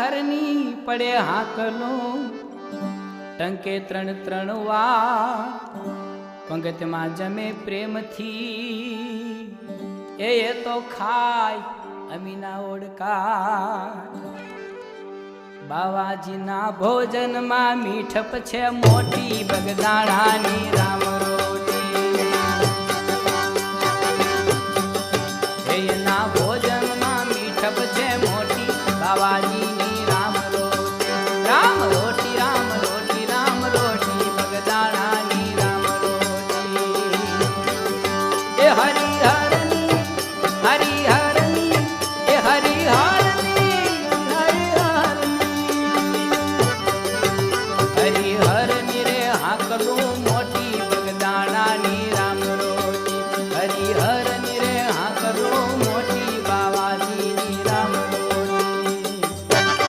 ઘરની પડે હાકલો ટંકે ત્રણ ત્રણ વાર પંગતમાં જમે પ્રેમથી એ તો ખાય અમીના ઓડકા બાવાજીના ભોજનમાં મીઠપ છે મોટી બગદાણાની રામ રોટી એના ભોજનમાં મીઠપ છે મોટી બાવાજીની રામ રોટી રામ રોટી